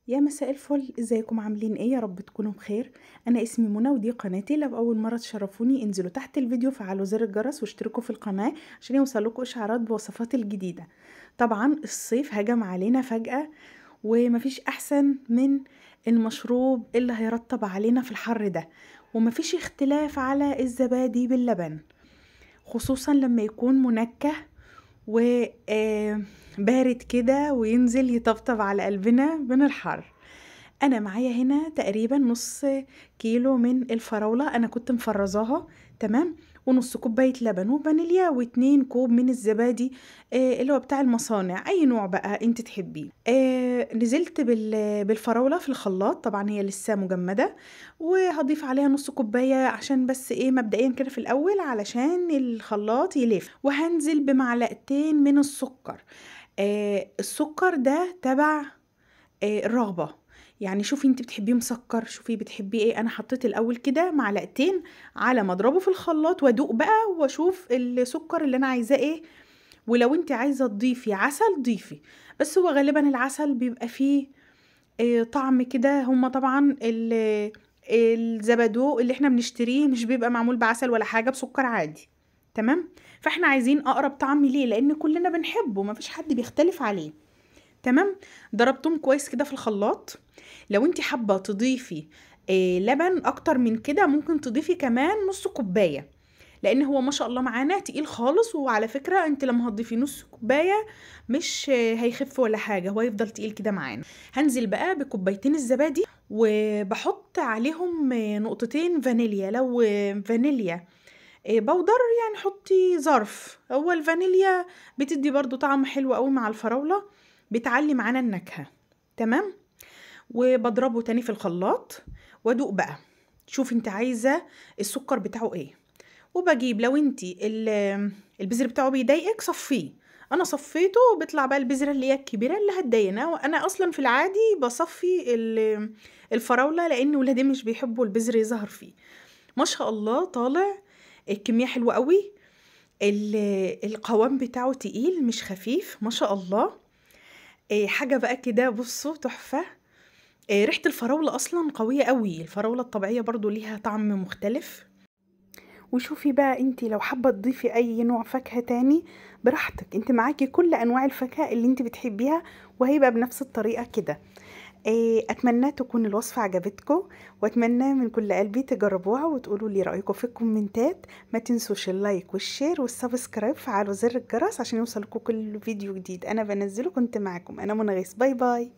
يا مساء الفل، ازيكم عاملين ايه؟ يا رب تكونوا بخير. انا اسمي منى ودي قناتي. لو اول مره تشرفوني انزلوا تحت الفيديو فعلوا زر الجرس واشتركوا في القناه عشان يوصلكوا اشعارات بوصفات الجديده. طبعا الصيف هجم علينا فجاه، ومفيش احسن من المشروب اللي هيرطب علينا في الحر ده. ومفيش اختلاف على الزبادي باللبن، خصوصا لما يكون منكه وبارد كده وينزل يطبطب على قلبنا من الحر. انا معايا هنا تقريبا نص كيلو من الفراولة، انا كنت مفرزاها تمام، ونص كوباية لبن وفانيليا و2 كوب من الزبادي، اللي هو بتاع المصانع، اي نوع بقى انت تحبيه. نزلت بالفراولة في الخلاط، طبعا هي لسه مجمدة، وهضيف عليها نص كوباية عشان بس ايه مبدئيا كده في الاول علشان الخلاط يلف، وهنزل بمعلقتين من السكر. السكر ده تبع الرغبة، يعني شوفي انت بتحبيه مسكر، شوفي بتحبيه ايه. انا حطيت الاول كده معلقتين على ما اضربه في الخلاط وادوق بقى واشوف السكر اللي انا عايزاه ايه. ولو انت عايزة تضيفي عسل ضيفي، بس هو غالبا العسل بيبقى فيه طعم كده. هما طبعا الزبادو اللي احنا بنشتريه مش بيبقى معمول بعسل ولا حاجة، بسكر عادي تمام. فاحنا عايزين اقرب طعم ليه لان كلنا بنحبه، مفيش حد بيختلف عليه تمام. ضربتهم كويس كده في الخلاط. لو انت حابة تضيفي لبن اكتر من كده ممكن تضيفي كمان نص كوباية، لان هو ما شاء الله معانا تقيل خالص. وعلى فكرة انت لما هتضيفي نص كوباية مش هيخف ولا حاجة، هو يفضل تقيل كده معانا. هنزل بقى بكوبايتين الزبادي وبحط عليهم نقطتين فانيليا. لو فانيليا بودر يعني حطي ظرف، هو الفانيليا بتدي برضو طعم حلو قوي مع الفراولة، بتعلي معانا النكهة تمام. وبضربه تاني في الخلاط وادوق بقى، شوف انت عايزة السكر بتاعه ايه. وبجيب لو انت البذر بتاعه بيضايقك صفيه، انا صفيته وبيطلع بقى البذرة اللي هي الكبيرة اللي هتضايقنا. وانا اصلا في العادي بصفي الفراولة لان ولادي مش بيحبوا البذر يظهر فيه. ما شاء الله طالع الكمية حلوة قوي، القوام بتاعه تقيل مش خفيف ما شاء الله. حاجة بقى كده بصوا تحفة. ريحة الفراولة أصلا قوية قوي، الفراولة الطبيعية برضو ليها طعم مختلف. وشوفي بقى انت لو حابة تضيفي أي نوع فاكهة تاني براحتك، انت معاكي كل أنواع الفاكهة اللي انت بتحبيها وهيبقى بنفس الطريقة كده. أتمنى تكون الوصفة عجبتكم، وأتمنى من كل قلبي تجربوها وتقولوا لي رأيكم في الكومنتات. ما تنسوش اللايك والشير والسبسكرايب، فعلوا زر الجرس عشان يوصلكم كل فيديو جديد أنا بنزله. كنت معاكم أنا منى غيث، باي باي.